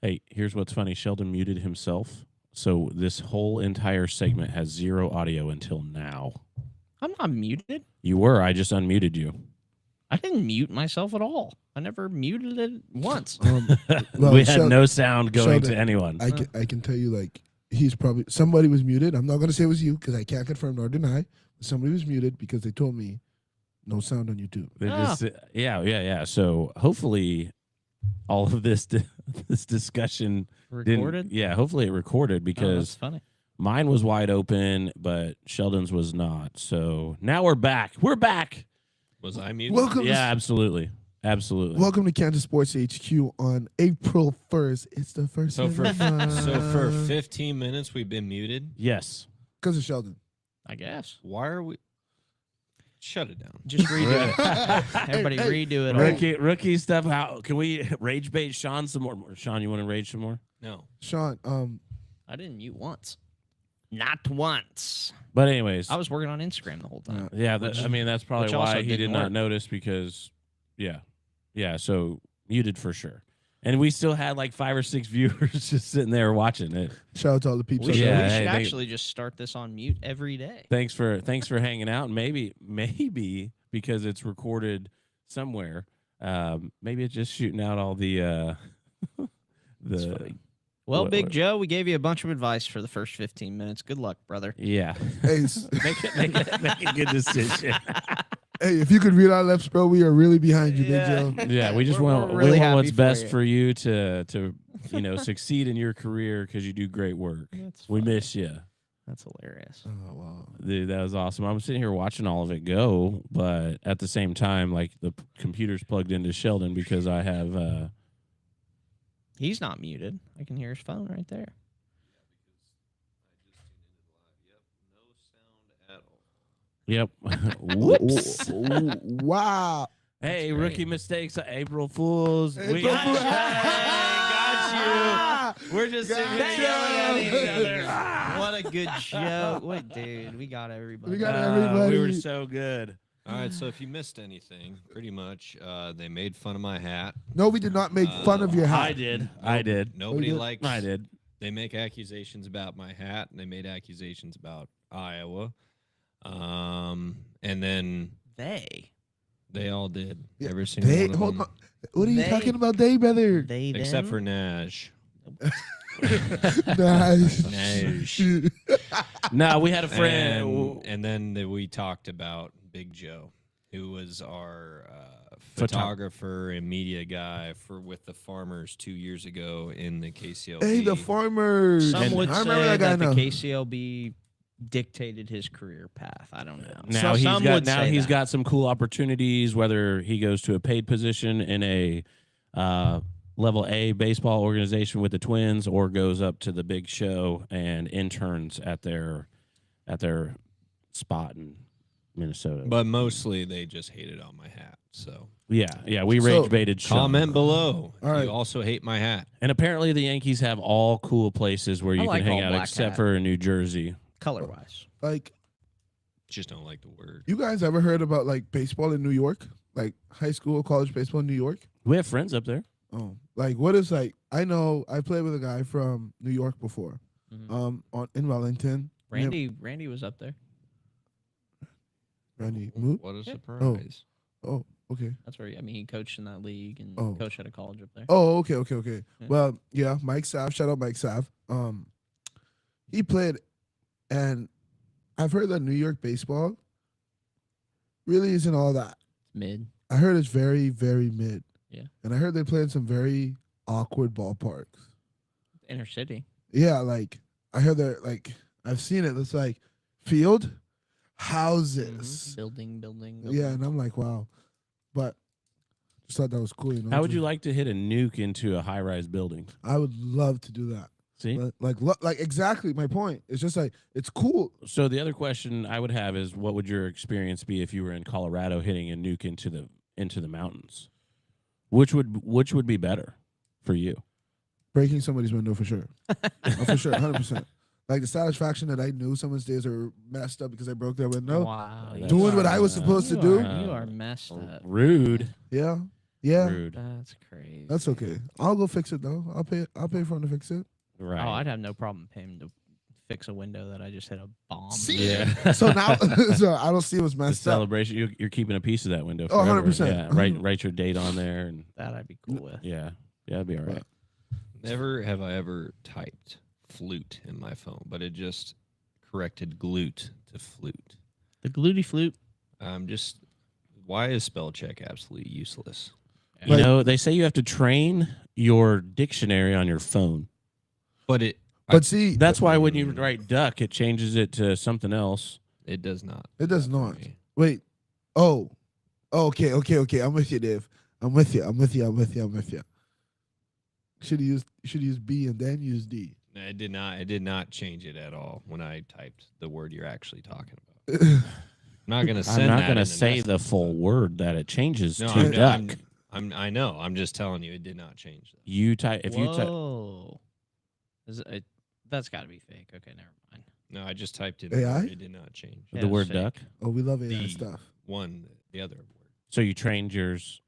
Hey, here's what's funny. Sheldon muted himself. So this whole entire segment has zero audio until now. I'm not muted. You were. I just unmuted you. I didn't mute myself at all. I never muted it once. Well, We had no sound going Sheldon, to anyone. I can tell you, like, he's probably somebody was muted. I'm not gonna say it was you because I can't confirm nor deny. But somebody was muted because they told me no sound on YouTube. They just, yeah. So hopefully, all of this this discussion Recorded? Yeah, hopefully it recorded Oh, because that's funny. mine was wide open, but Sheldon's was not. So now we're back. We're back. Was I muted? Welcome, Yeah, absolutely. Absolutely. welcome to Kansas Sports HQ on April 1st. It's the first. So for of the month. so for 15 minutes we've been muted. Yes. because of Sheldon. I guess. Why are we? Shut it down. Just redo it. Everybody Hey, redo it. all. Rookie stuff. How can we rage bait Sean some more? Sean, you want to rage some more? No. Sean, I didn't mute once. Not once. But anyways, I was working on Instagram the whole time. yeah. I mean, that's probably which also why he didn't did not work. notice because, yeah. So muted for sure. And we still had like 5 or 6 viewers just sitting there watching it. shout out to all the people. We should, Yeah, we hey, should they- actually just start this on mute every day. Thanks for hanging out. And maybe because it's recorded somewhere, maybe it's just shooting out all the the Well, What- Big what- Joe, we gave you a bunch of advice for the first 15 minutes. Good luck, brother. yeah. Hey, make a good decision. hey, if you could read our lips, bro, we are really behind you, Big Joe. Yeah, we just We're want really we want happy what's for best you. for you to succeed in your career because you do great work. That's We funny. miss you. That's hilarious. Oh wow. Dude, that was awesome. I'm sitting here watching all of it go, but at the same time, like the computer's plugged into Sheldon because I have He's not muted. I can hear his phone right there. yep. Whoops. Wow. Hey, great. rookie mistakes. April Fools. We April got, Fool- got you. We're just sitting here Gotcha. yelling at each other. What a good joke. Wait, dude, we got everybody. We got We everybody. were so good. All right. So if you missed anything, pretty much they made fun of my hat. No, we did not make fun of your hat. I did. I did. Nobody did? likes. I did. They make accusations about my hat, and they made accusations about Iowa. And then they all did. Yeah, Every single They one of hold them, on. What are you They- talking about, they brother? They except them? for Nash. Nice. Nash. No, we had a friend. And then we talked about Big Joe, who was our photographer and media guy with the Farmers 2 years ago in the KCLP. Hey, the farmers. Some would I remember say that guy that the now. KCLB dictated his career path. I don't know. Now Some would say he's that. got some cool opportunities. Whether he goes to a paid position in a level A baseball organization with the Twins, or goes up to the big show and interns at their spot in Minnesota. But mostly they just hated on my hat. So yeah, we So, rage baited. Sean. comment below. All right. You also hate my hat. And apparently the Yankees have all cool places where I you like can hang all out, black except hat. for in New Jersey. Color-wise. Like, Just don't like the word. you guys ever heard about like baseball in New York? Like high school, college baseball in New York? We have friends up there. Oh, like what is like? I know I played with a guy from New York before. Mhm. In Wellington. Randy was up there. Randy Moot. What a surprise. Oh, okay. That's where he coached in that league and Oh. coached at a college up there. Oh, okay. Yeah. Well, yeah, Mike Sav. Shout out Mike Sav. He played, and I've heard that New York baseball really isn't all that. Mid. I heard it's very, very mid. Yeah. And I heard they play in some very awkward ballparks. Inner city. Yeah, like I heard they're like I've seen it. It's like field houses. Building. Yeah, and I'm like, wow. But just thought that was cool. You know, How would you like to hit a nuke into a high-rise building? I would love to do that. See? But, like exactly my point. It's just like it's cool. So the other question I would have is, what would your experience be if you were in Colorado hitting a nuke into the mountains? Which would be better for you? Breaking somebody's window for sure. Oh, for sure, 100%. Like the satisfaction that I knew someone's days are messed up because I broke their window. Wow. That's- you Doing what are- I was supposed to you do. are- You are messed up. Rude. Yeah. Yeah. Rude. That's crazy. That's okay. I'll go fix it though. I'll pay for him to fix it. Right. Oh, I'd have no problem paying to fix a window that I just hit a bomb. yeah. So now, so I don't see what's The messed up. celebration. You're keeping a piece of that window. Oh, Forever. 100%. Yeah. Write your date on there, and That I'd be cool with. yeah, that'd be all right. Never have I ever typed flute in my phone, but it just corrected glute to flute. The gluty flute. Why is spell check absolutely useless? You Like- know, they say you have to train your dictionary on your phone. But it See, That's why when you write duck, it changes it to something else. it does not. it does for not. me. Wait. Oh. Okay. I'm with you, Dave. I'm with you. Should use B and then use D. No, it did not. It did not change it at all when I typed the word you're actually talking about. I'm not gonna send. I'm not that going to in the say the message, full but- word that it changes No, to duck. I know. I'm just telling you, it did not change that. You type if you type. Whoa. That's got to be fake. Okay, never mind. No, I just typed it. AI? It did not change. Yeah, The it's word fake. duck. Oh, we love AI The stuff. the other word. So you trained yours.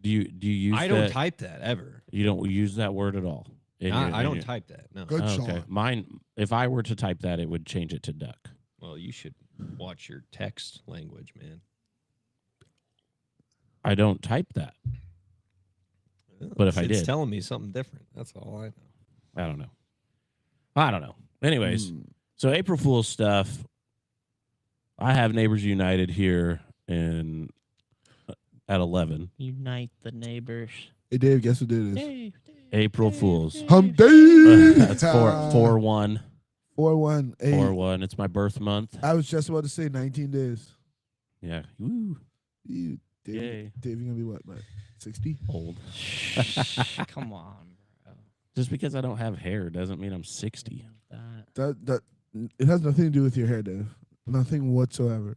Do you use? I don't that- type that ever. You don't use that word at all. I don't type that. No. Good. Oh, okay. Sean. Mine. If I were to type that, it would change it to duck. Well, you should watch your text language, man. I don't type that. But if I It's did. telling me something different. That's all I know. I don't know. Anyways, Hmm. so April Fool's stuff. I have Neighbors United here at 11. Unite the neighbors. Hey, Dave, guess what day it is? Dave, April Fools. Hump Day. That's 4-1. 4-1. Hey, 4-1. It's my birth month. I was just about to say 19 days. Yeah. Woo. You, Dave, Yay. Dave, you gonna be what? 60? Old. Come on, bro. Just because I don't have hair doesn't mean I'm 60. That it has nothing to do with your hair, Dave. Nothing whatsoever.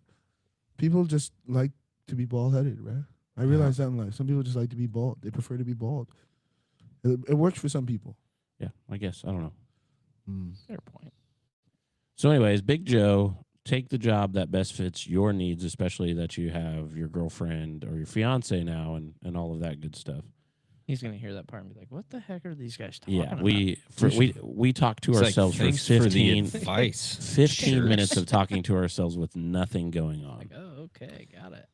People just like to be bald headed, right? I realize that in life. Some people just like to be bald. They prefer to be bald. It works for some people. Yeah, I guess. I don't know. Fair point. So, anyways, Big Joe, take the job that best fits your needs, especially that you have your girlfriend or your fiance now and all of that good stuff. He's gonna hear that part and be like, "What the heck are these guys talking Yeah, about?" we talked to It's like, ourselves for thanks for the 15 advice. 15 Jerks. minutes of talking to ourselves with nothing going on. Like, oh, okay, got it.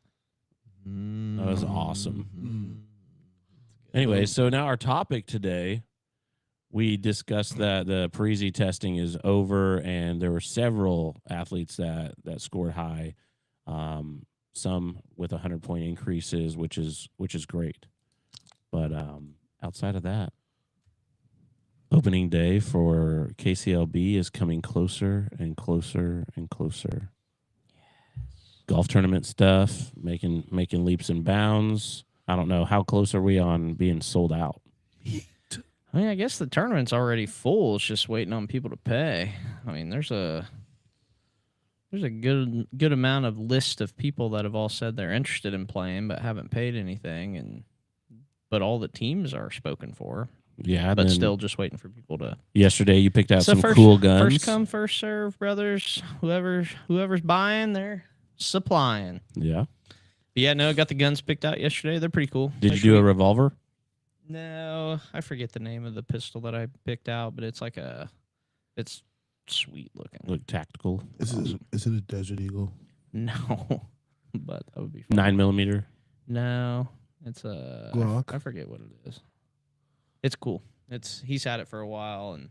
That was awesome. Mhm. Anyway, so now our topic today, we discussed that the Parisi testing is over, and there were several athletes that scored high, some with 100-point increases, which is great. But outside of that, opening day for KCLB is coming closer and closer and closer. Golf tournament stuff, making leaps and bounds. I don't know, how close are we on being sold out? I mean, I guess the tournament's already full. It's just waiting on people to pay. I mean, there's a good amount of list of people that have all said they're interested in playing but haven't paid anything, but all the teams are spoken for. Yeah, and But then still, just waiting for people to. yesterday you picked out So some cool guns. First come, first serve, brothers. Whoever's buying, they're supplying. Yeah. But yeah, no, got the guns picked out yesterday. They're pretty cool. Did They're you do a sweet. revolver? No, I forget the name of the pistol that I picked out, but it's it's sweet looking. Look tactical. Is it a Desert Eagle? No, but that would be fun. 9mm. No, it's a Glock? I forget what it is. It's cool. He's had it for a while and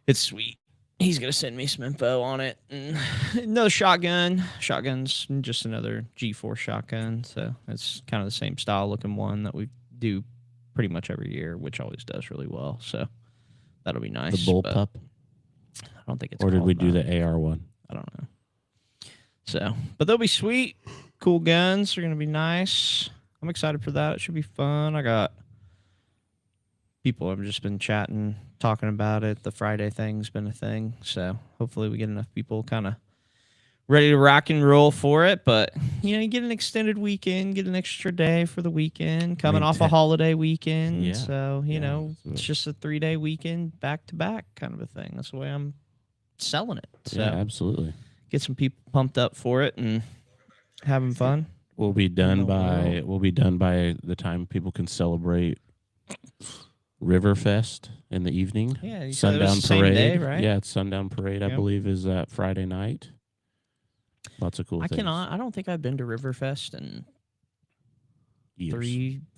it's sweet. He's gonna send me some info on it. And another shotgun. Shotgun's just another G4 shotgun, so it's kind of the same style looking one that we do pretty much every year, which always does really well. So that'll be nice. The but bullpup. I don't think it's. Or did we called do that. the AR one? I don't know. So, but they'll be sweet. Cool guns. They're going to be nice. I'm excited for that. It should be fun. I got people I've just been chatting, talking about it. The Friday thing's been a thing. So hopefully we get enough people kind of ready to rock and roll for it. But, you get an extended weekend, get an extra day for the weekend, coming off a holiday weekend. Yeah. So, Yeah, it's just a 3-day weekend back to back kind of a thing. That's the way I'm selling it. So Yeah, absolutely. get some people pumped up for it and having fun. We'll be done the by world. we'll be done by the time people can celebrate Riverfest in the evening. Yeah, you said it was Sundown the same parade. day, right? Yeah, it's sundown parade. I Yep. believe is that Friday night. Lots of cool I things. cannot. I don't think I've been to Riverfest in Years.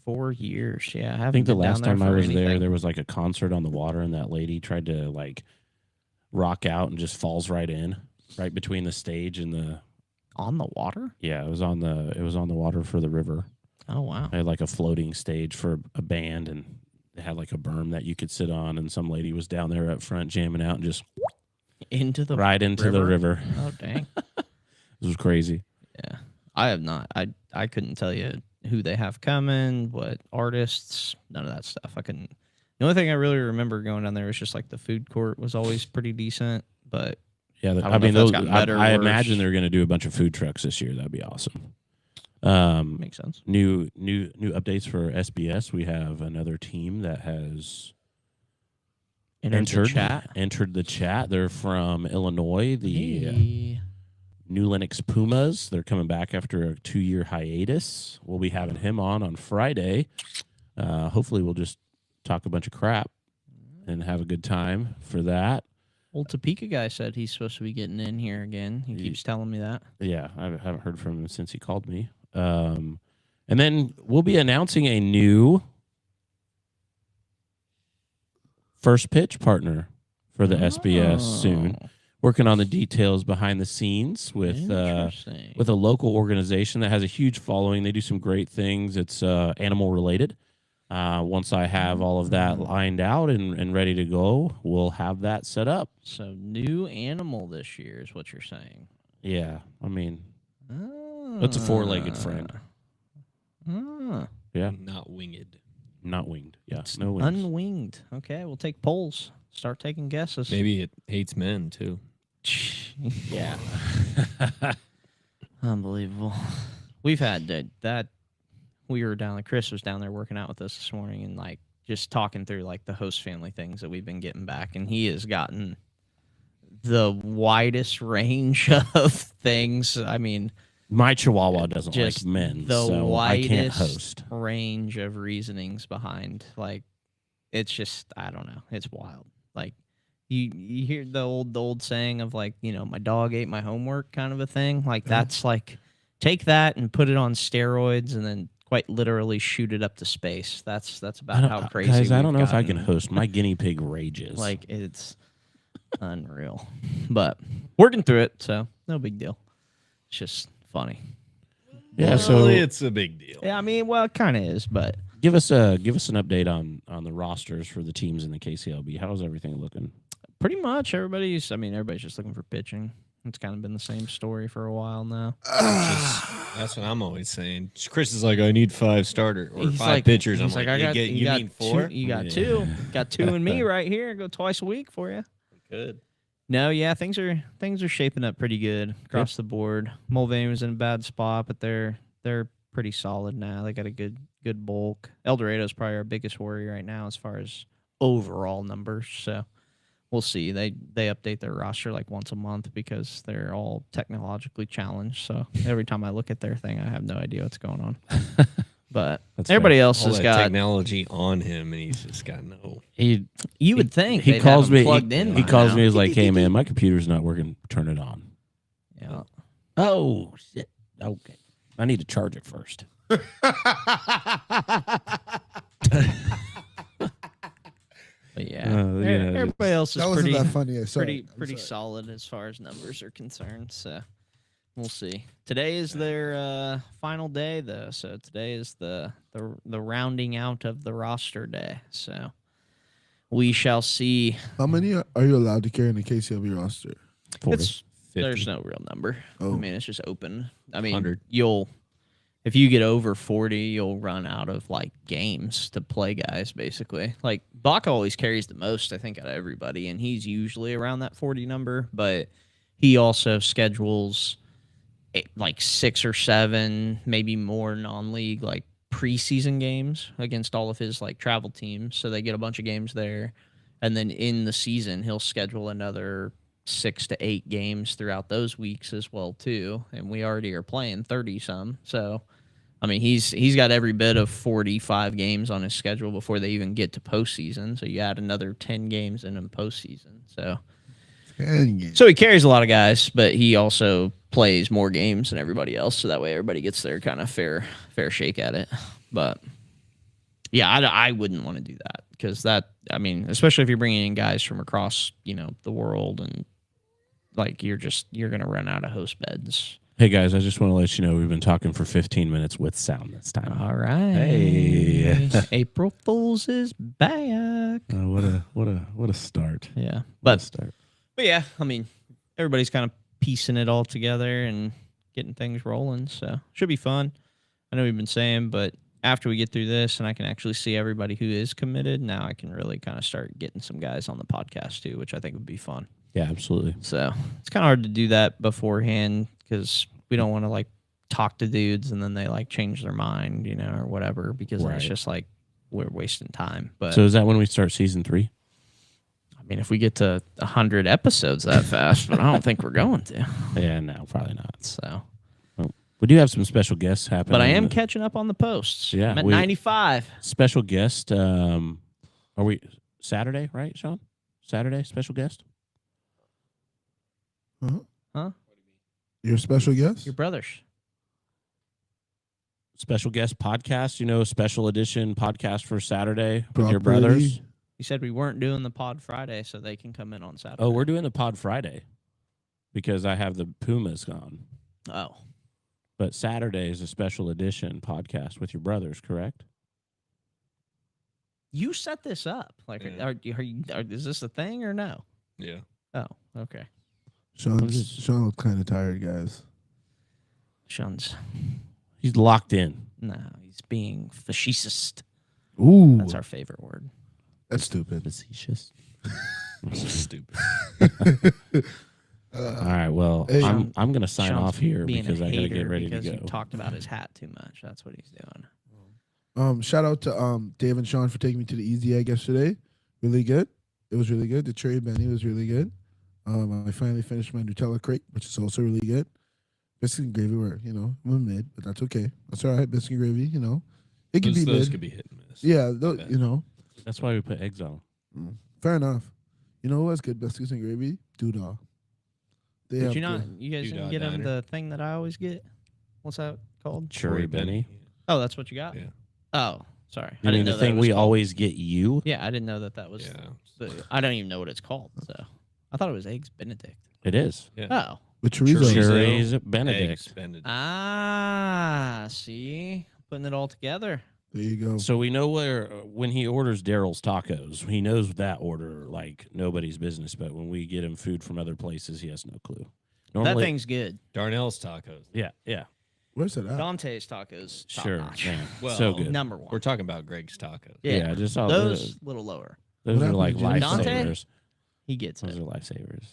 3-4 years. Yeah, I haven't I think the been down last there time I for was there, anything. there was like a concert on the water, and that lady tried to like rock out and just falls right in, right between the stage and the. On the water. Yeah, it was on the water for the river. Oh wow. I had like a floating stage for a band, and they had like a berm that you could sit on, and some lady was down there up front jamming out and just Into the right into the river. Oh dang. It was crazy. Yeah, I have not. I couldn't tell you who they have coming, what artists, none of that stuff. I couldn't. The only thing I really remember going down there was just like the food court was always pretty decent, but Yeah, don't I know mean, if that's those, gotten better or I worse. imagine they're going to do a bunch of food trucks this year. That'd be awesome. makes sense. New updates for SBS. We have another team that has Entered the chat. entered the chat. They're from Illinois. The Hey. New Lenox Pumas. They're coming back after a 2-year hiatus. We'll be having him on Friday. Hopefully, we'll just talk a bunch of crap and have a good time for that. Old Topeka guy said he's supposed to be getting in here again. He keeps telling me that. Yeah, I haven't heard from him since he called me. And then we'll be announcing a new first pitch partner for the SBS soon. Oh, Working on the details behind the scenes with a local organization that has a huge following. They do some great things. It's animal related. Once I have all of that lined out and ready to go, we'll have that set up. So new animal this year is what you're saying. Yeah, I mean, it's a 4-legged friend. Yeah, Not winged. not winged. Yeah, no wings. Unwinged. Okay, we'll take polls. Start taking guesses. Maybe it hates men too. Yeah. Unbelievable. We've had that. We were down. Chris was down there working out with us this morning, and like just talking through like the host family things that we've been getting back, and he has gotten the widest range of things. I mean, My Chihuahua doesn't like just men, the so I can't widest host. range of reasonings behind. Like, it's just I don't know. It's wild. Like. You hear the old saying of like, you know, my dog ate my homework kind of a thing. Like that's like take that and put it on steroids and then quite literally shoot it up to space. That's about how crazy. Guys, I don't we've know if I can gotten. host. My guinea pig rages. Like it's unreal. But working through it, so no big deal. It's just funny. yeah. Well, So it's a big deal. Yeah, I mean, well, it kind of is, but give us an update on the rosters for the teams in the KCLB. How's everything looking? pretty much everybody's just looking for pitching. It's kind of been the same story for a while now. That's what I'm always saying. Chris is like, I need 5 starter or He's 5 like- pitchers. he's I'm like, I got, you got mean 4? Two, you got Yeah. two. Got 2 and me right here. Go twice a week for you. Good. No, yeah, things are shaping up pretty good across the board. Mulvaney was in a bad spot, but they're pretty solid now. They got a good bulk. El Dorado's probably our biggest worry right now as far as overall numbers. So we'll see. They update their roster like once a month because they're all technologically challenged. So every time I look at their thing, I have no idea what's going on. But That's everybody else All has that got. technology on him, and he's just got no. You would think he they'd calls have 'em me. plugged He, in. he by calls now. me. He's like, "Hey man, my computer's not working. Turn it on." Yeah. Oh shit. Okay. I need to charge it first. But yeah, yeah, everybody else is That wasn't pretty that funny. Sorry. pretty I'm sorry. solid as far as numbers are concerned. So we'll see. Today is their final day, though. So today is the rounding out of the roster day. So we shall see. How many are you allowed to carry in the KCLB roster? 40. It's 50. there's no real number. Oh. I mean, it's just open. I mean, 100. if you get over 40, you'll run out of like games to play guys, basically. Like Baca always carries the most, I think, out of everybody, and he's usually around that 40 number, but he also schedules like 6 or 7, maybe more non-league, like preseason games against all of his like travel teams. So they get a bunch of games there. And then in the season, he'll schedule another 6 to 8 games throughout those weeks as well too, and we already are playing 30 some. So, I mean, he's got every bit of 45 games on his schedule before they even get to postseason. So you add another 10 games in postseason. So he carries a lot of guys, but he also plays more games than everybody else. So that way everybody gets their kind of fair shake at it. But yeah, I wouldn't want to do that because that, I mean, especially if you're bringing in guys from across, the world, and like you're going to run out of host beds. Hey guys, I just want to let you know we've been talking for 15 minutes with sound this time. All right. Hey. April Fools is back. What a start. Yeah. What a But start. yeah, I mean, everybody's kind of piecing it all together and getting things rolling. So should be fun. I know we've been saying, but after we get through this and I can actually see everybody who is committed, now I can really kind of start getting some guys on the podcast too, which I think would be fun. Yeah, absolutely. So it's kind of hard to do that beforehand because we don't want to like talk to dudes and then they like change their mind, or whatever, because then it's Right. just like we're wasting time. But So is that when we start season 3? I mean, if we get to 100 episodes that fast, but I don't think we're going to. Yeah, no, probably not. So, We do have some special guests happening. but I am catching up on the posts. Yeah, I'm at we- 95. Special guest. Are we Saturday, right, Sean? Saturday, special guest? Your special guest? Your brothers. Special guest podcast, special edition podcast for Saturday with Brock your brothers. Purdy. You said we weren't doing the pod Friday, so they can come in on Saturday. Oh, we're doing the pod Friday because I have the Pumas on. Oh. But Saturday is a special edition podcast with your brothers, correct? You set this up. Like, Yeah. is this a thing or no? Yeah. Oh, okay. Sean looks kind of tired, guys. Sean's, He's locked in. no, he's being facetious. Ooh, That's our favorite word. that's stupid. Facetious. Stupid. All right. Well, Hey. I'm going to sign Sean's off here being because a I got to hater get ready to because go. you talked about his hat too much. That's what he's doing. Shout out to Dave and Sean for taking me to the Easy Egg yesterday. Really good. It was really good. The cherry Benny was really good. I finally finished my Nutella crate, which is also really good. Biscuit and gravy were, I'm a mid, but that's okay. That's all right. Biscuit and gravy, it can be Those mid. could be hit and miss. Yeah, Yeah. That's why we put eggs on. Fair enough. You know who has good biscuits and gravy? Doodah. They Did have you not? good- You guys Doodah didn't get him Diner. the thing that I always get. What's that called? Cherry Benny. Oh, that's what you got. Yeah. Oh, sorry. You mean the that thing was we called- always get you? Yeah, I didn't know that was. Yeah. I don't even know what it's called. So I thought it was eggs Benedict. It is. Yeah. Oh. with chorizo. Chorizo. Cherries Benedict. Eggs Benedict. Ah, see, putting it all together. There you go. So we know where when he orders Daryl's Tacos, he knows that order like nobody's business. But when we get him food from other places, he has no clue. That thing's good. Darnell's tacos. yeah, Where's it at? Dante's tacos. Top sure, notch. man, Well, so good. Number one. We're talking about Greg's tacos. Yeah, just all those little lower. those What are like happened to Dante? lifesavers. He gets Those it. are lifesavers.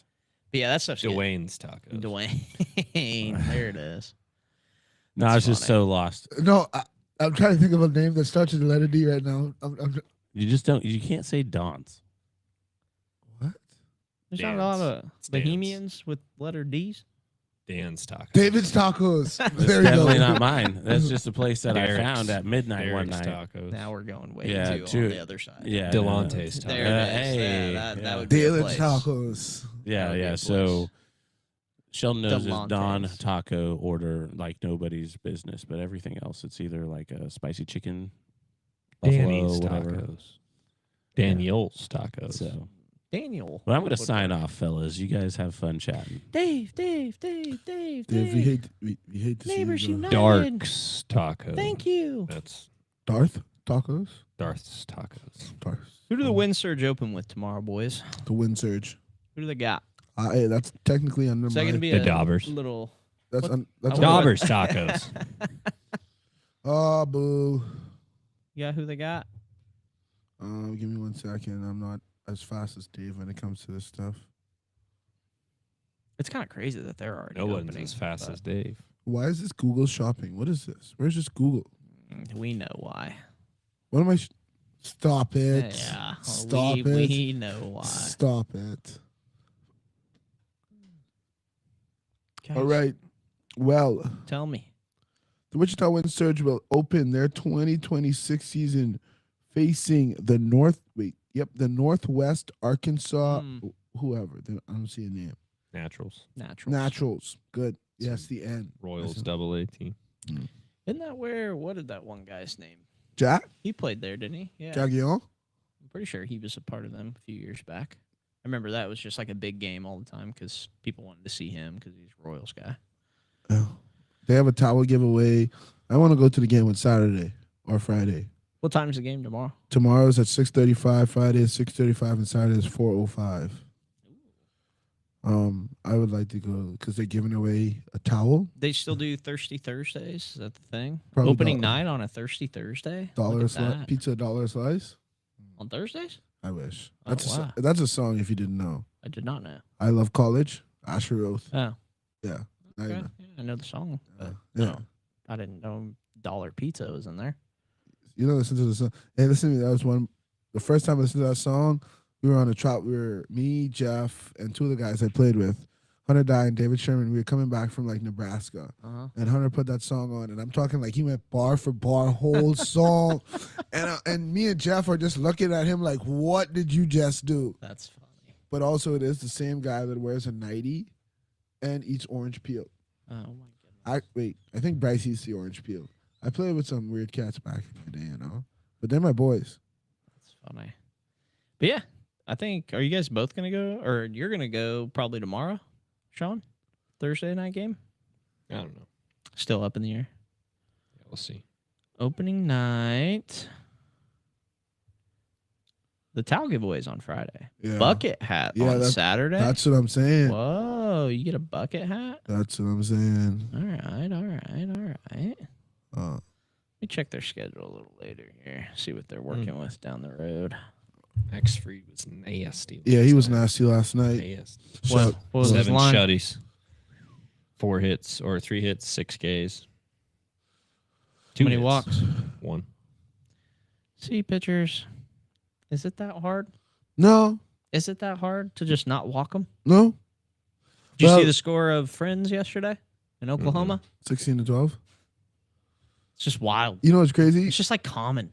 But yeah, that stuff's good. Dwayne's tacos. Dwayne. There it is. No, I was just funny. so lost. No, I'm trying to think of a name that starts with the letter D right now. You just don't. You can't say Don's. What? There's not a lot of It's Bohemians with letter D's. Dan's tacos. David's Tacos. There you Definitely go. not mine. That's just a place that I Derek's- found at midnight one Derek's night. tacos. Now we're going way Yeah, too too- on the other side. Yeah, Delante's no, tacos. There it is. Hey, Yeah, that yeah. would be a David's place. Tacos. Yeah, That would be yeah. a So place. Sheldon knows his Don Delante's. taco order like nobody's business, but everything else it's either like a spicy chicken, buffalo, Danny's whatever. tacos. Daniel's tacos. So, Daniel. but I'm gonna Would- sign off, fellas. You guys have fun chatting. Dave. Dave, we hate to Neighbors see you go. United. Dark's tacos. Thank you. That's Darth Tacos. Darth's tacos. Darth. Who do the Wind Surge open with tomorrow, boys? The wind surge. Who do they got? Hey, that's technically under Is that my. going to be The a Daubers. little? That's what- that's I Daubers tacos. Oh, boo. You got who they got? Give me 1 second. I'm not as fast as Dave when it comes to this stuff. It's kind of crazy that they're already No one's opening, as fast but as Dave. Why is this Google shopping? What is this? Where's this Google? we know why. What am I? Stop it. Yeah, Stop we, it. We know why. Stop it. guys. All right. Well, Tell me. the Wichita Wind Surge will open their 2026 season facing the Northwest Arkansas, whoever. I don't see a name. Naturals. Naturals. Good. Yes, the end. Royals Listen. AA team. Isn't that what did that one guy's name? Jack? He played there, didn't he? Yeah. Jack Young? I'm pretty sure he was a part of them a few years back. I remember that was just like a big game all the time because people wanted to see him because he's a Royals guy. Oh. They have a towel giveaway. I want to go to the game on Saturday or Friday. What time's the game tomorrow? Tomorrow's at 6:35, Friday is 6:35, and Saturday is 4:05. I would like to go because they're giving away a towel. They still do Thirsty Thursdays. Is that the thing? Probably Opening night on a Thirsty Thursday. Dollar Look at slice, that. pizza $1 slice. On Thursdays? I wish. Oh, That's wow. that's a song if you didn't know. I did not know. I love college. Asher Oath. Oh, Yeah. I okay. know. Yeah, I know the song. But Yeah. I didn't know Dollar Pizza was in there. You know, listen to the song. Hey, listen to me. That was the first time I listened to that song. We were on a trot. We were me, Jeff, and two of the guys I played with, Hunter Dye and David Sherman. We were coming back from like Nebraska, and Hunter put that song on, and I'm talking like he went bar for bar, whole song, and me and Jeff are just looking at him like, what did you just do? That's funny. But also, it is the same guy that wears a nightie and eats orange peel. Oh my goodness. I think Bryce eats the orange peel. I played with some weird cats back in the day, you know, but they're my boys. That's funny. But yeah, I think, are you guys both going to go? Or you're going to go probably tomorrow, Sean? Thursday night game? I don't know. Still up in the air. Yeah, we'll see. Opening night. The towel giveaway's on Friday. Yeah. Bucket hat Yeah, on that's- Saturday. That's what I'm saying. Whoa, you get a bucket hat? That's what I'm saying. All right. Uh, Let me check their schedule a little later here. See what they're working with down the road. Max Fried was nasty. yeah, he was last nasty last night. night. Nasty. Shout- What was his 7 line? shutties. 4 hits or 3 hits, 6 Ks. Too many hits. walks. 1. See pitchers. Is it that hard? No, Is it that hard to just not walk them? no. Did you Well- see the score of Friends yesterday in Oklahoma? 16-12. It's just wild. You know what's crazy? It's just like common.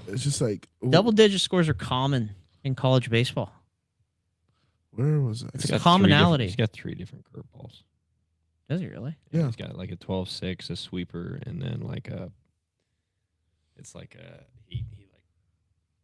It's just like Double-digit scores are common in college baseball. Where was it? It's He's a got 3 commonality. He's got 3 different curveballs. Does he really? Yeah. He's got like a 12-6, a sweeper, and then like he like,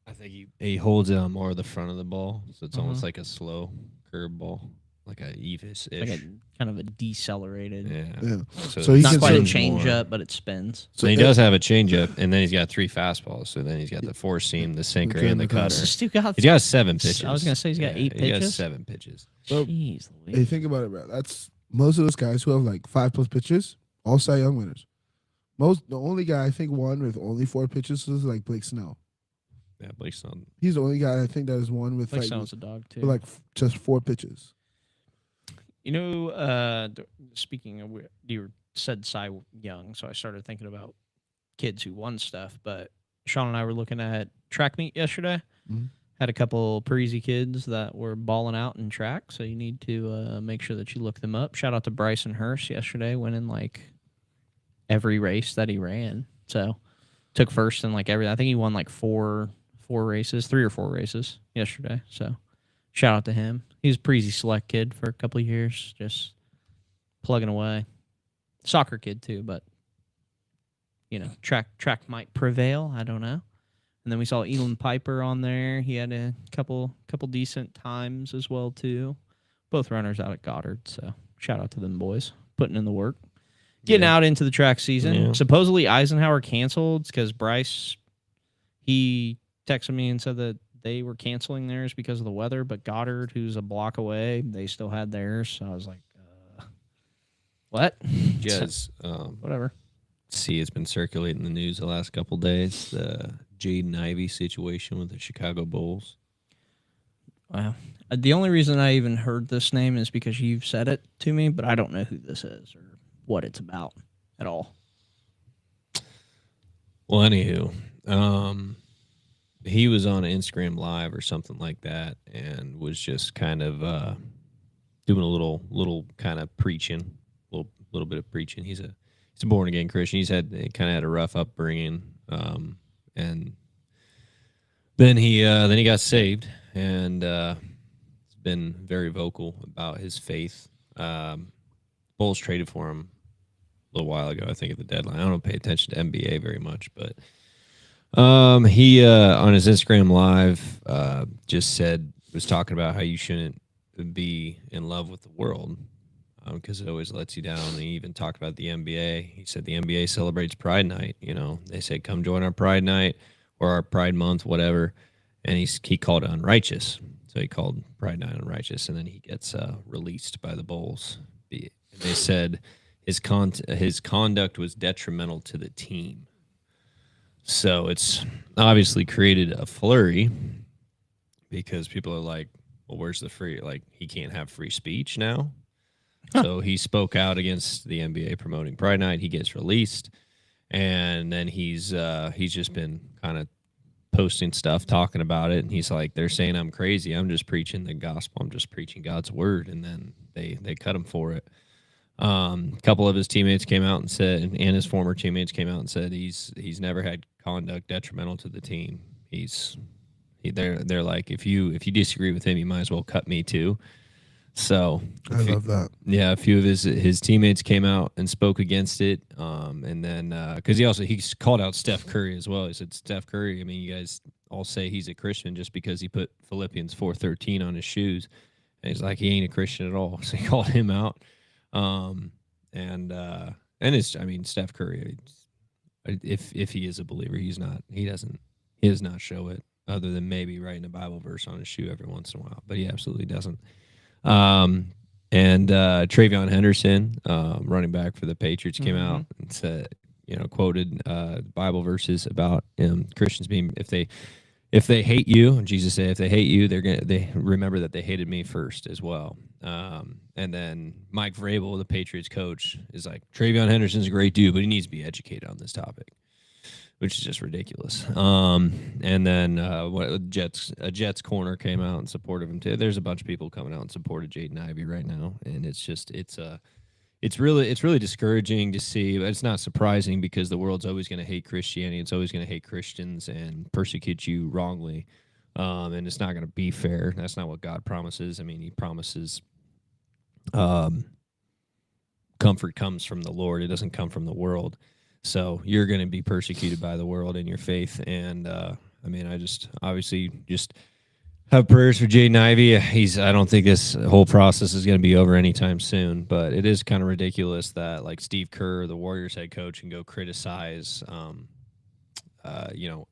I think he holds it on more of the front of the ball, so it's almost like a slow curve ball, like a Evis Like a ish. kind of a decelerated. Yeah. Yeah. So, So he it's Not can quite a swing change more. up, but it spins. So he it- does have a changeup, and then he's got 3 fastballs. So then he's got the 4-seam, the sinker, Okay, and the okay. cutter. This dude got He's got 7 pitches. I was gonna say he's got 8 He got pitches. 7 pitches. Well, Jeez Hey, Louise. think about it, bro. That's most of those guys who have like 5+ pitches, all Cy Young winners. The only guy I think won with only 4 pitches was like Blake Snell. Yeah, Blake Snell. He's the only guy I think that has won with Like like, someone's a dog too. with, like just 4 pitches. You know, speaking of, you said Cy Young, so I started thinking about kids who won stuff. But Sean and I were looking at track meet yesterday. Mhm. Had a couple Parisi kids that were balling out in track, so you need to make sure that you look them up. Shout out to Bryson Hurst yesterday, winning like every race that he ran. So took first in like every. I think he won like 3 or 4 races yesterday. So shout out to him. He was a Parisi select kid for a couple of years, just plugging away. Soccer kid too, but you know, track might prevail. I don't know. And then we saw Elon Piper on there. He had a couple decent times as well too. Both runners out at Goddard. So shout out to them boys putting in the work. Getting out into the track season. Yeah. Supposedly Eisenhower canceled because Bryce, he texted me and said that they were canceling theirs because of the weather, but Goddard, who's a block away, they still had theirs. So I was like, what? Jazz. Whatever. See, it's been circulating the news the last couple days. The Jaden Ivey situation with the Chicago Bulls. Wow. The only reason I even heard this name is because you've said it to me, but I don't know who this is or what it's about at all. Well, anywho, he was on Instagram Live or something like that, and was just kind of doing a little kind of preaching, a little bit of preaching. He's a born again Christian. He kind of had a rough upbringing, and then he got saved, and has been very vocal about his faith. Bulls traded for him a little while ago, I think, at the deadline. I don't pay attention to NBA very much, but he on his Instagram live just was talking about how you shouldn't be in love with the world because it always lets you down. And he even talked about the NBA. He said the NBA celebrates Pride Night. You know, they said come join our Pride Night or our Pride Month, whatever. And he called it unrighteous. So he called Pride Night unrighteous, and then he gets released by the Bulls. They said his conduct was detrimental to the team. So it's obviously created a flurry because people are like, well, where's the free? Like, he can't have free speech now. Huh. So he spoke out against the NBA promoting Pride Night. He gets released, and then he's just been kind of posting stuff, talking about it. And he's like, they're saying I'm crazy. I'm just preaching the gospel. I'm just preaching God's word. And then they cut him for it. A couple of his teammates came out and said, and his former teammates came out and said he's never had conduct detrimental to the team. They're like, if you disagree with him, you might as well cut me too. So I love that. Yeah, a few of his teammates came out and spoke against it. And then because he called out Steph Curry as well. He said, Steph Curry, I mean, you guys all say he's a Christian just because he put Philippians 4:13 on his shoes. And he's like, he ain't a Christian at all. So he called him out. And I mean, Steph Curry, if he is a believer, he does not show it other than maybe writing a Bible verse on his shoe every once in a while, but he absolutely doesn't. And Travion Henderson, running back for the Patriots, came out and said, quoted Bible verses about Christians being, if they hate you, and Jesus said, if they hate you, they remember that they hated me first as well. And then Mike Vrabel, the Patriots coach, is like, Travion Henderson's a great dude, but he needs to be educated on this topic, which is just ridiculous. And then a Jets corner came out in support of him too. There's a bunch of people coming out in support of Jaden Ivey right now, and it's really discouraging to see. But it's not surprising because the world's always going to hate Christianity. It's always going to hate Christians and persecute you wrongly. And it's not going to be fair. That's not what God promises. I mean, he promises comfort comes from the Lord. It doesn't come from the world. So you're going to be persecuted by the world in your faith. And I mean, I just obviously just have prayers for Jaden Ivey. I don't think this whole process is going to be over anytime soon, but it is kind of ridiculous that like Steve Kerr, the Warriors head coach, can go criticize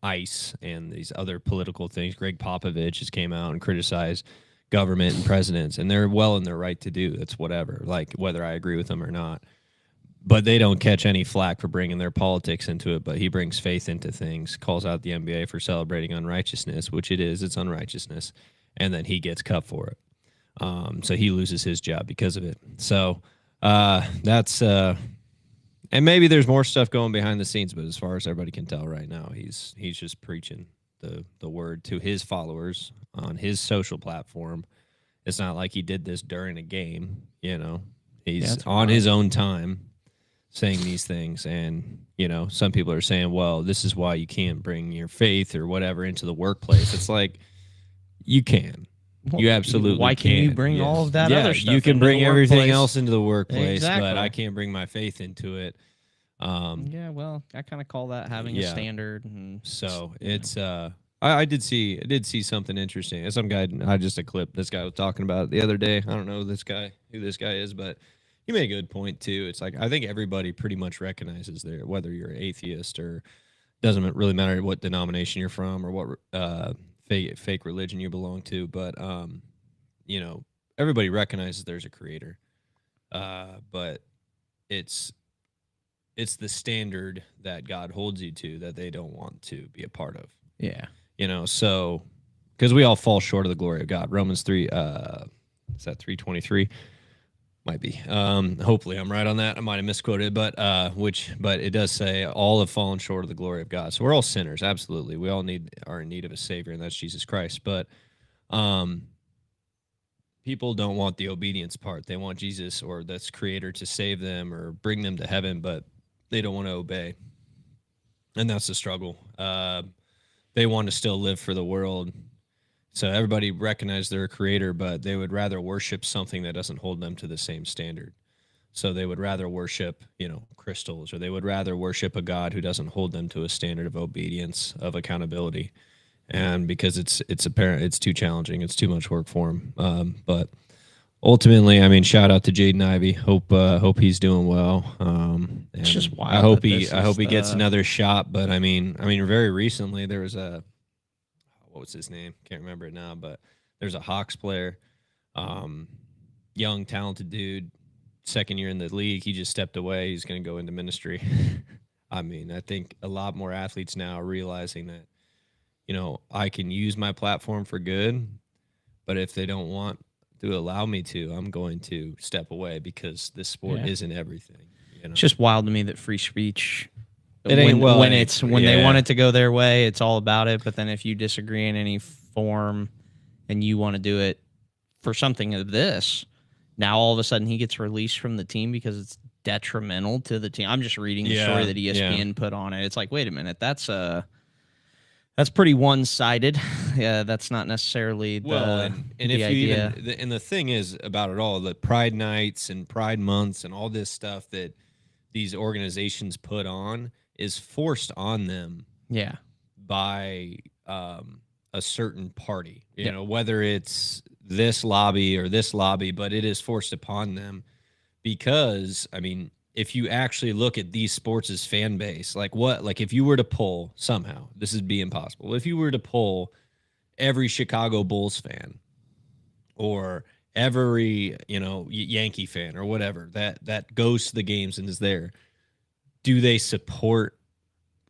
ICE and these other political things. Greg Popovich just came out and criticized government and presidents, and they're well in their right to do. That's whatever, like whether I agree with them or not. But they don't catch any flack for bringing their politics into it. But he brings faith into things, calls out the NBA for celebrating unrighteousness, which it is. It's unrighteousness. And then he gets cut for it. So he loses his job because of it. So that's and maybe there's more stuff going behind the scenes, but as far as everybody can tell right now, he's just preaching the word to his followers on his social platform. It's not like he did this during a game, He's on his own time saying these things. And, some people are saying, well, this is why you can't bring your faith or whatever into the workplace. It's like, you can. You absolutely Why can't you bring all of that other stuff? You can into bring the everything workplace? else into the workplace, Exactly. but I can't bring my faith into it. Yeah, well, I kind of call that having a standard. And so it's I did see something interesting. Some guy, just a clip this guy was talking about the other day. I don't know who this guy is, but he made a good point too. It's like, I think everybody pretty much recognizes whether you're an atheist or doesn't really matter what denomination you're from or what fake religion you belong to, but everybody recognizes there's a creator. But it's the standard that God holds you to that they don't want to be a part of. yeah. So because we all fall short of the glory of God. Romans 3, is that 3:23? Might be. Hopefully I'm right on that. I might have misquoted, but it does say all have fallen short of the glory of God. So we're all sinners, absolutely. We all are in need of a savior, and that's Jesus Christ. But people don't want the obedience part. They want Jesus or this creator to save them or bring them to heaven, but they don't want to obey. And that's the struggle. They want to still live for the world. So everybody recognizes they're a creator, but they would rather worship something that doesn't hold them to the same standard. So they would rather worship, crystals, or they would rather worship a God who doesn't hold them to a standard of obedience, of accountability. And because it's apparent, it's too challenging. It's too much work for him. But ultimately, I mean, shout out to Jaden Ivey. Hope he's doing well. And It's just wild I hope that he this gets is another shot. But I mean, very recently there was what was his name? Can't remember it now. But there's a Hawks player, young talented dude, second year in the league. He just stepped away. He's going to go into ministry. I mean, I think a lot more athletes now are realizing that, I can use my platform for good, but if they don't want to allow me to, I'm going to step away because this sport isn't everything. It's just wild to me that free speech. It ain't when they yeah. want it to go their way, it's all about it. But then if you disagree in any form, and you want to do it for something of this, now all of a sudden he gets released from the team because it's detrimental to the team. I'm just reading the story that ESPN put on it. It's like, wait a minute, that's pretty one-sided. Yeah, that's not necessarily the idea. And the thing is about it all, the Pride Nights and Pride Months and all this stuff that these organizations put on is forced on them. Yeah. By a certain party, whether it's this lobby or this lobby, but it is forced upon them because, I mean, if you actually look at these sports' fan base, like if you were to pull somehow, this would be impossible. If you were to pull every Chicago Bulls fan or every, Yankee fan or whatever that goes to the games and is there, do they support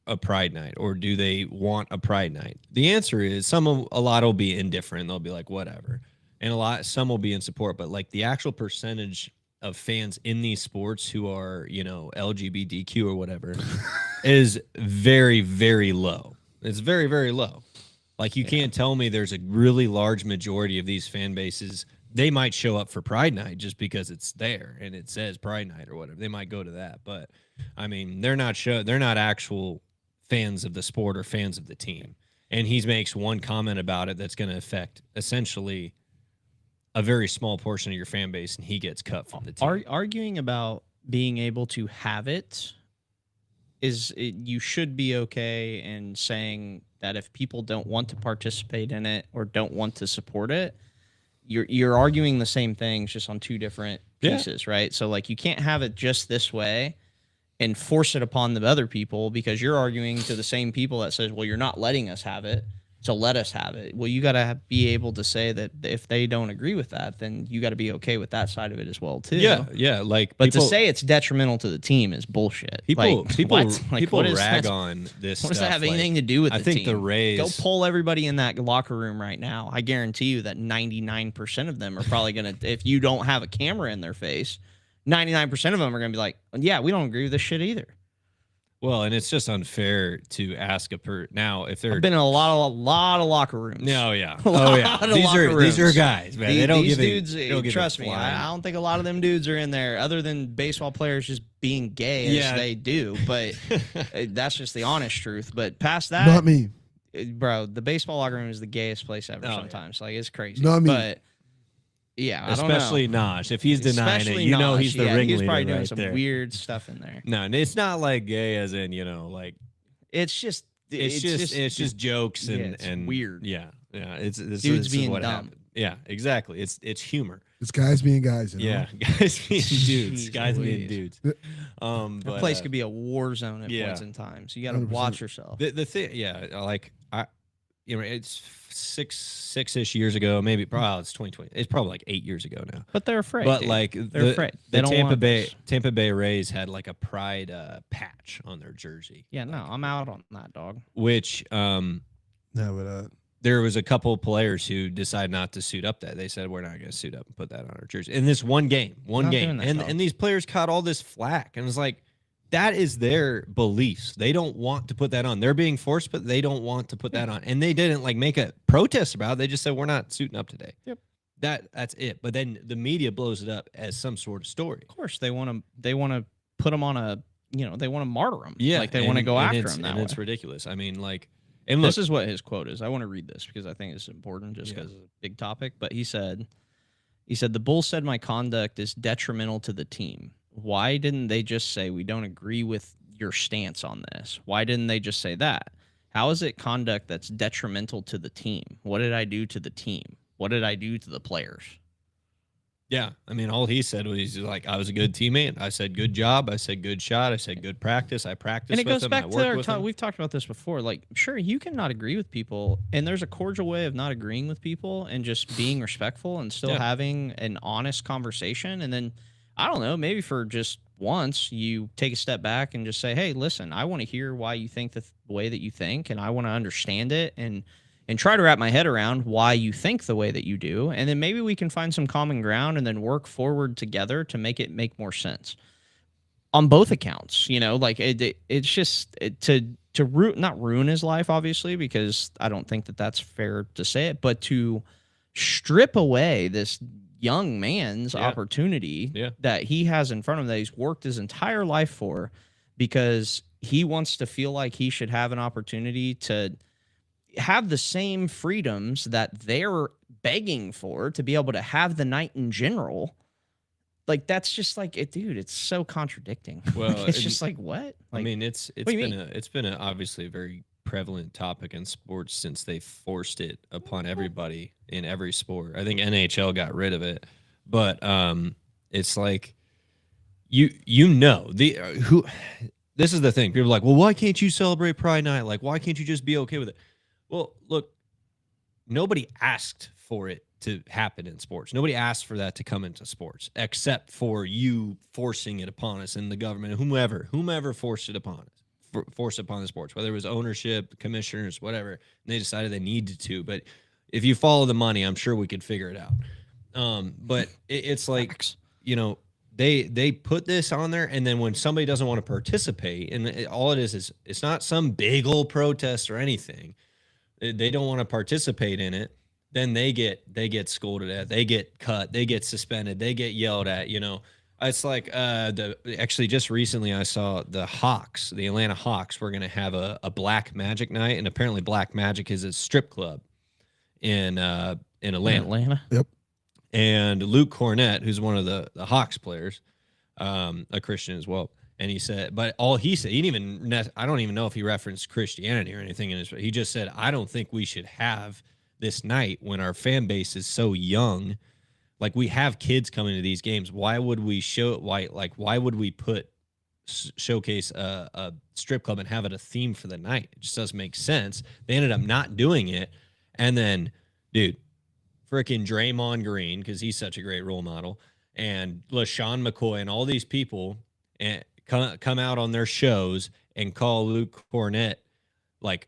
a Pride Night or do they want a Pride Night? The answer is a lot will be indifferent. They'll be like, whatever. And some will be in support, but like the actual percentage of fans in these sports who are, LGBTQ or whatever is very, very low. It's very, very low. Like you can't tell me there's a really large majority of these fan bases. They might show up for Pride Night just because it's there and it says Pride Night or whatever. They might go to that, but I mean, they're not actual fans of the sport or fans of the team. And he makes one comment about it that's going to affect essentially a very small portion of your fan base, and he gets cut from the team. Arguing about being able to have it you should be okay in saying that if people don't want to participate in it or don't want to support it, you're arguing the same things just on two different pieces, right? So like you can't have it just this way and force it upon the other people because you're arguing to the same people that says, well, you're not letting us have it, so let us have it. Well, you got to be able to say that if they don't agree with that, then you got to be okay with that side of it as well, too. Yeah. But to say it's detrimental to the team is bullshit. People what rag on this. What does that have anything to do with the team? I think the Rays. Go poll everybody in that locker room right now. I guarantee you that 99% of them are probably going to, if you don't have a camera in their face, 99% of them are going to be like, yeah, we don't agree with this shit either. Well, and it's just unfair to ask now if they're. I've been in a lot of locker rooms. No, yeah. These are guys, man. They don't give dudes. Trust me, I don't think a lot of them dudes are in there, other than baseball players just being gay as they do. But that's just the honest truth. But past that, not me, bro. The baseball locker room is the gayest place ever. Sometimes, like it's crazy. Not me. But yeah, especially Naj. If he's denying it, Naj, he's the ringleader. He's probably doing right some there. weird stuff in there. No, it's not like gay as in like. It's just jokes and it's weird. Yeah. This dudes is being what dumb. happened. Yeah, exactly. It's humor. It's guys being guys. Yeah, guys being dudes. Jeez Guys being Louise. dudes. That place could be a war zone at points in time. So you got to 100%. watch yourself. The thing, like it's six-ish years ago, maybe. Probably it's 2020. It's probably like 8 years ago now. But they're afraid. But dude. like they're afraid. They don't Tampa want Bay this. Tampa Bay Rays had like a pride patch on their jersey. Yeah, no, I'm out on that, dog. Which but there was a couple of players who decided not to suit up. That they said we're not going to suit up and put that on our jersey in this one game, Not doing that, dog. and these players caught all this flack, and it's like that is their beliefs. They don't want to put that on. They're being forced, but they don't want to put that on, and they didn't like make a protest about it. They just said we're not suiting up today. Yep. That's it. But then the media blows it up as some sort of story. Of course, they want to put him on a, they want to martyr him. Yeah, like they want to go after it's, him that and way. it's ridiculous. I mean, like, and look, This is what his quote is. I want to read this because I think it's important, just Yeah. because it's a big topic. But he said, the Bull said my conduct is detrimental to the team. Why didn't they just say we don't agree with your stance on this? Why didn't they just say that? How is it conduct that's detrimental to the team? What did I do to the team? What did I do to the players? yeah, I mean, all he said was he's like, I was a good teammate. I said good job. I said good shot. I said good practice. I practiced And it with goes him. back I to worked our with him. we've talked about this before. Like, sure, you can not agree with people, and there's a cordial way of not agreeing with people and just being respectful and still Yeah. having an honest conversation. And then, I don't know, maybe for just once, you take a step back and just say, hey, listen, I want to hear why you think the way that you think, and I want to understand it and try to wrap my head around why you think the way that you do. And then maybe we can find some common ground and then work forward together to make it make more sense on both accounts. Like it's just to not ruin his life, obviously, because I don't think that that's fair to say it, but to strip away this young man's Yeah. opportunity Yeah. that he has in front of him, that he's worked his entire life for, because he wants to feel like he should have an opportunity to have the same freedoms that they're begging for, to be able to have the night in general. Like, that's just like it, dude. It's so contradicting. Well, it's and- just like, what? Like, I mean, it's what do you been it's been obviously a very prevalent topic in sports since they forced it upon everybody in every sport. I think NHL got rid of it, but it's like who. This is the thing. People are like, well, why can't you celebrate Pride Night? Like, why can't you just be okay with it? Well, look, nobody asked for it to happen in sports. Nobody asked for that to come into sports, except for you forcing it upon us and the government, whomever forced it upon us, forced it upon the sports, whether it was ownership, commissioners, whatever. And they decided they needed to. But if you follow the money, I'm sure we could figure it out. But it's like, facts. they put this on there, and then when somebody doesn't want to participate, and all it is it's not some big old protest or anything. They don't want to participate in it, then they get scolded at, they get cut, they get suspended, they get yelled at. It's like actually just recently I saw the Atlanta Hawks were going to have a Black Magic night, and apparently Black Magic is a strip club in Atlanta. And Luke Cornett, who's one of the Hawks players, a Christian as well. And he said, but all he said, I don't even know if he referenced Christianity or anything in his, he just said, I don't think we should have this night when our fan base is so young. Like, we have kids coming to these games. Why would we why would we showcase a strip club and have it a theme for the night? It just doesn't make sense. They ended up not doing it. And then, dude, freaking Draymond Green, because he's such a great role model, and LaShawn McCoy and all these people and come out on their shows and call Luke Cornett, like,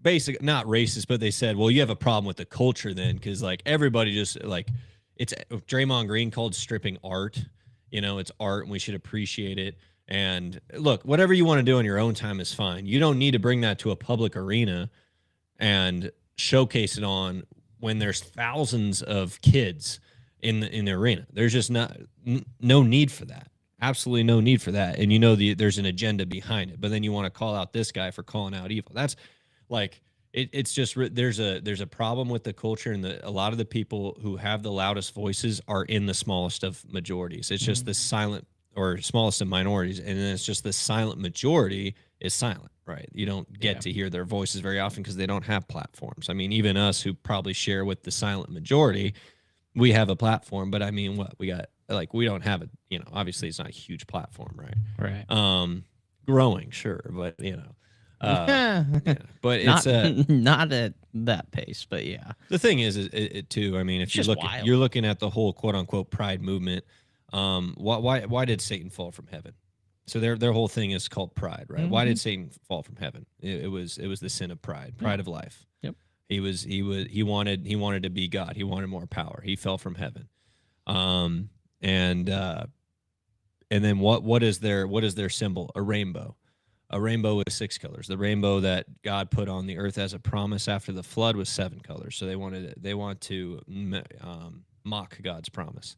basic, not racist, but they said, well, you have a problem with the culture then, because like everybody just like, it's Draymond Green called stripping art. It's art and we should appreciate it. And look, whatever you want to do in your own time is fine. You don't need to bring that to a public arena and showcase it on when there's thousands of kids in the arena. There's just no need for that. Absolutely no need for that. And there's an agenda behind it. But then you want to call out this guy for calling out evil. That's like, it's just, there's a problem with the culture, and a lot of the people who have the loudest voices are in the smallest of majorities. It's just the silent or smallest of minorities, and then it's just the silent majority is silent, right? You don't get to hear their voices very often because they don't have platforms. I mean, even us who probably share with the silent majority, we have a platform, but I mean, what we got, like, we don't have it, obviously it's not a huge platform, right? Right. Growing, sure, but yeah, but not, it's not at that pace, but yeah. the thing is it too. I mean, if It's you're looking at the whole quote unquote pride movement, why did Satan fall from heaven? So their whole thing is called pride, right? Why did Satan fall from heaven? It was the sin of pride of life. Yep. He wanted to be God. He wanted more power. He fell from heaven. And then what is their symbol? A rainbow. A rainbow with 6 colors. The rainbow that God put on the earth as a promise after the flood was 7 colors. So they want to mock God's promise.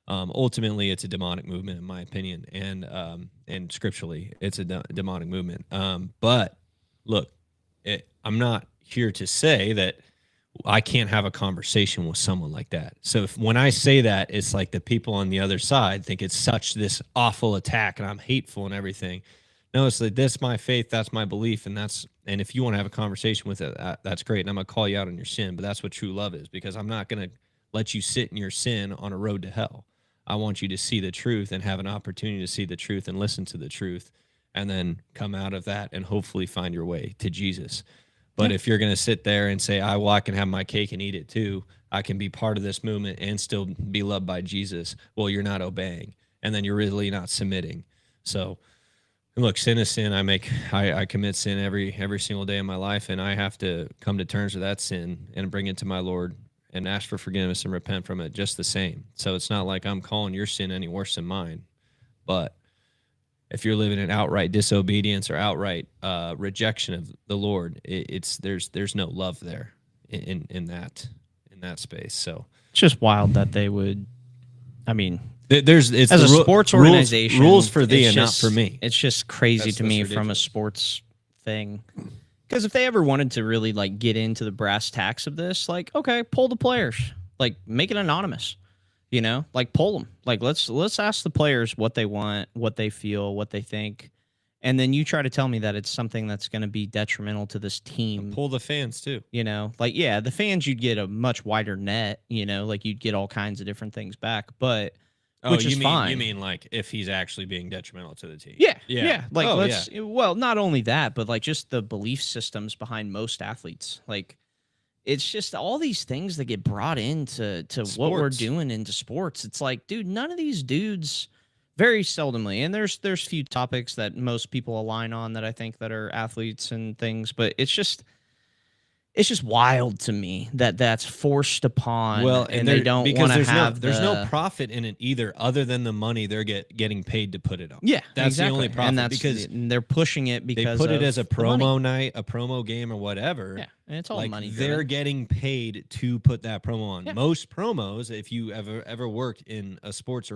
Ultimately, it's a demonic movement, in my opinion, and scripturally, it's a demonic movement. But look, I'm not here to say that I can't have a conversation with someone like that. So when I say that, it's like the people on the other side think it's such this awful attack and I'm hateful and everything. No, it's like, that's my faith, that's my belief, and if you want to have a conversation with it, that's great. And I'm gonna call you out on your sin, but that's what true love is, because I'm not gonna let you sit in your sin on a road to hell. I want you to see the truth and have an opportunity to see the truth and listen to the truth, and then come out of that and hopefully find your way to Jesus. But if you're going to sit there and say, well, I can have my cake and eat it too, I can be part of this movement and still be loved by Jesus, well, you're not obeying, and then you're really not submitting. So, look, sin is sin. I commit sin every single day of my life, and I have to come to terms with that sin and bring it to my Lord and ask for forgiveness and repent from it just the same. So it's not like I'm calling your sin any worse than mine, but if you're living in outright disobedience or outright rejection of the Lord, there's no love there in that space. So It's just wild that they would. I mean, it's as a sports organization, rules for thee and just, not for me. It's just crazy That's to me ridiculous. from a sports thing. Because if they ever wanted to really like get into the brass tacks of this, like, okay, poll the players, like make it anonymous, you know, like poll them, like let's ask the players what they want, what they feel, what they think, and then you try to tell me that it's something that's going to be detrimental to this team. Pull the fans too. You know, like, yeah, the fans, you'd get a much wider net, you know, like you'd get all kinds of different things back, but which is fine. You mean like if he's actually being detrimental to the team? Yeah. Like, well, not only that, but like just the belief systems behind most athletes. Like, it's just all these things that get brought into what we're Sports. doing into sports. It's like, dude, none of these dudes, very seldomly, and there's few topics that most people align on that I think that are athletes and things, but it's just wild to me that that's forced upon. Well, and they don't want to have. There's no profit in it either, other than the money they're getting paid to put it on. Yeah, that's exactly. the only profit, and that's because and they're pushing it because they put it of as a the money. promo night, a promo game, or whatever. Yeah, and it's all like money. they're driven. getting paid to put that promo on. Yeah. Most promos, if you ever worked in a sports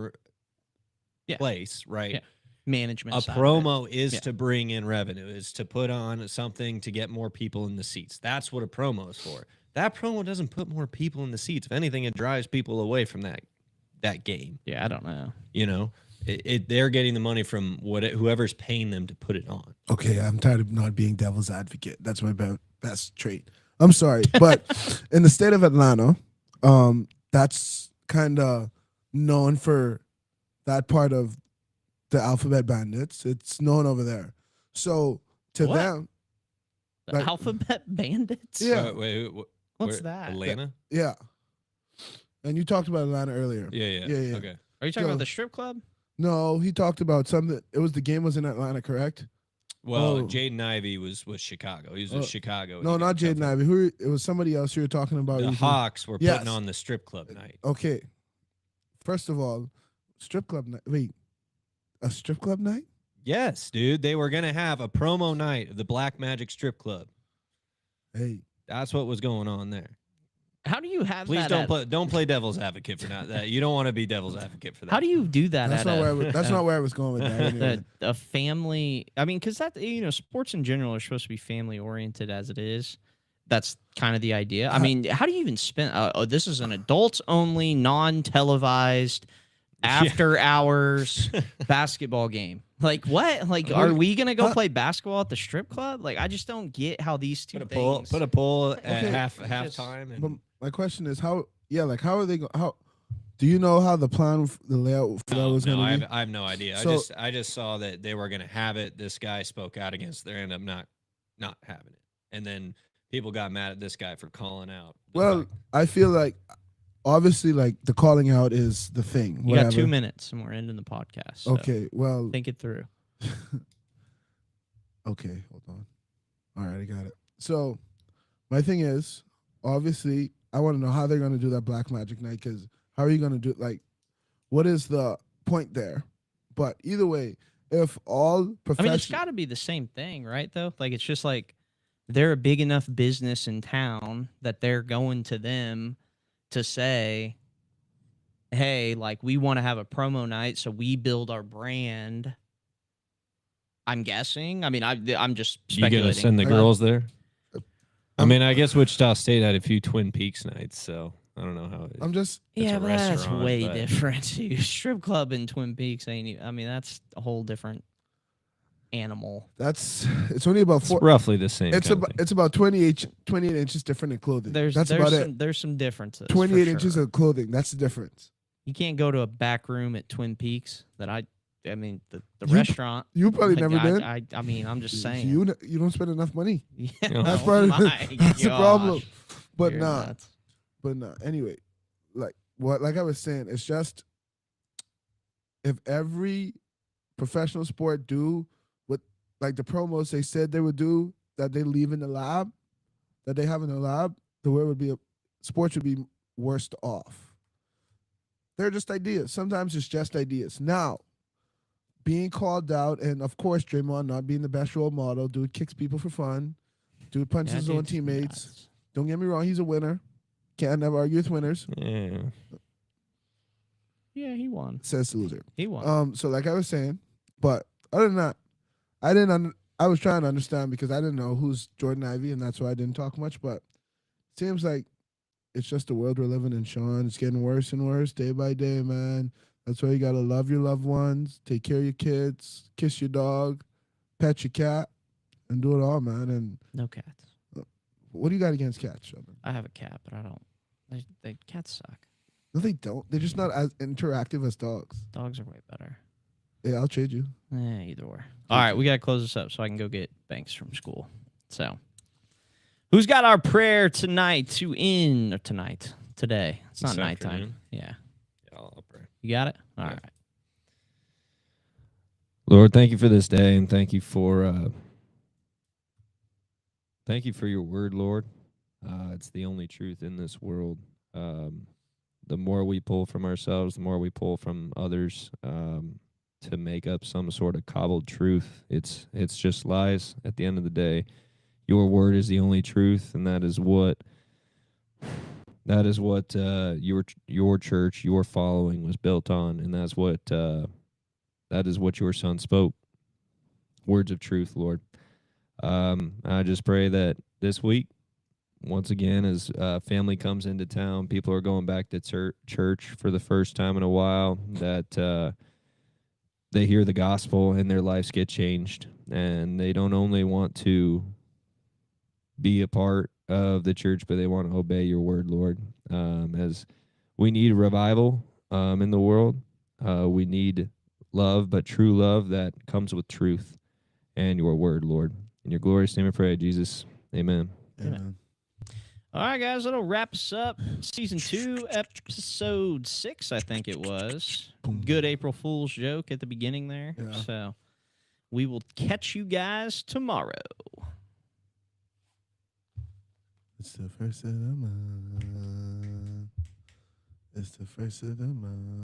place, right? Yeah. Management. A side of it. promo is Yeah. to bring in revenue, is to put on something to get more people in the seats. That's what a promo is for. That promo doesn't put more people in the seats. If anything, it drives people away from that game. Yeah, I don't know. You know, they're getting the money from whoever's paying them to put it on. Okay, I'm tired of not being devil's advocate. That's my best trait. I'm sorry, but in the state of Atlanta, that's kind of known for that part of the Alphabet Bandits. It's known over there. So to What? them, The Like- Alphabet Bandits? Yeah. Wait, What's that? Atlanta? yeah. And you talked about Atlanta earlier. Yeah. Yeah. Okay. Are you talking Yo. about the strip club? No, he talked about something. It was the game was in Atlanta, correct? Well, Oh. Jaden Ivey was Chicago. He was Oh. with Chicago. No, not Jaden Ivey. Who? It was somebody else you were talking about. The He- Hawks were Yes. putting on the strip club night. Okay. First of all, strip club night. Wait, a strip club night? Yes, dude. They were gonna have a promo night of the Black Magic Strip Club. Hey, That's what was going on there. How do you have Please that? don't play devil's advocate for that. You don't want to be devil's advocate for that. How do you do that? that's at not a, where I was, that's not where I was going with that. Anyway. a family? I mean, because that, you know, sports in general are supposed to be family oriented as it is. That's kind of the idea. I mean, how do you even spend? This is an adults only, non televised, after hours basketball game. Like what? Like, are we gonna go play basketball at the strip club? Like, I just don't get how these two things. Put a poll at Okay. halftime. And But my question is how? Yeah, like how are they? How do you know how the plan, the layout for that was no, going to be? I have no idea. So- I just saw that they were going to have it. This guy spoke out against. They ended up not having it, and then people got mad at this guy for calling out. Well, I feel like obviously, like the calling out is the thing. You got whatever. 2 minutes and we're ending the podcast. So Okay, well, think it through. okay, hold on. All right, I got it. So, my thing is, obviously, I want to know how they're going to do that Black Magic night, because how are you going to do, like, what is the point there? But either way, if all I mean, professional, it's got to be the same thing, right? Though, like, it's just like they're a big enough business in town that they're going to them to say, hey, like we want to have a promo night, so we build our brand. I'm guessing. I mean, I'm just You speculating. gonna send the Like- girls there? I I'm- mean, I guess Wichita State had a few Twin Peaks nights, so I don't know how. I'm just It's Yeah, a but that's restaurant, way but- different. Strip club in Twin Peaks ain't. I mean, that's a whole different animal. it's only about It's 4. roughly the same. It's kind of about thing. it's about 28 inches different in clothing. That's about it. There's some differences. for 28 inches sure. of clothing. That's the difference. You can't go to a back room at Twin Peaks. I mean, the You- restaurant. You probably like, never been. I mean, I'm just saying. You don't spend enough money. Yeah, That's oh part of my that's the problem. gosh. But You're nah, nuts. but nah. Anyway, like I was saying, it's just if every professional sport do what like the promos they said they would do that they leave in the lab, that they have in the lab, the world would be sports would be worse off. They're just ideas. Sometimes it's just ideas. Now, being called out, and of course, Draymond not being the best role model. Dude kicks people for fun. Dude punches Yeah, his own dude's teammates. nuts. Don't get me wrong, he's a winner. Can't never argue with winners, Yeah. Yeah, he won. says the loser. He won. So like I was saying, but other than that, I was trying to understand because I didn't know who's Jordan Ivey, and that's why I didn't talk much. But it seems like it's just the world we're living in, Sean. It's getting worse and worse day by day, man. That's why you gotta love your loved ones, take care of your kids, kiss your dog, pet your cat, and do it all, man. And No cats. what do you got against cats, Sheldon? I have a cat, but I don't. They cats suck. No, they don't. They're just not as interactive as dogs. Dogs are way better. Yeah, I'll trade you. Either or. All right, we gotta close this up so I can go get Banks from school. So, who's got our prayer tonight to end or tonight? Today. It's not This nighttime. afternoon. Yeah. Yeah, I'll pray. You got it? All Yeah. right. Lord, thank you for this day, and thank you for your word, Lord. It's the only truth in this world. The more we pull from ourselves, the more we pull from others to make up some sort of cobbled truth. It's just lies. At the end of the day, your word is the only truth, and that is what your church, your following was built on, and that is what your son spoke. Words of truth, Lord. I just pray that this week, once again, as family comes into town, people are going back to church for the first time in a while, that they hear the gospel and their lives get changed. And they don't only want to be a part of the church, but they want to obey your word, Lord. As we need revival in the world, we need love, but true love that comes with truth and your word, Lord. In your glorious name I pray, Jesus. Amen. Amen. All right, guys, that'll wrap us up. Season 2, episode 6, I think it was. Boom. Good April Fool's joke at the beginning there. Yeah. So we will catch you guys tomorrow. It's the first of the month. It's the first of the month.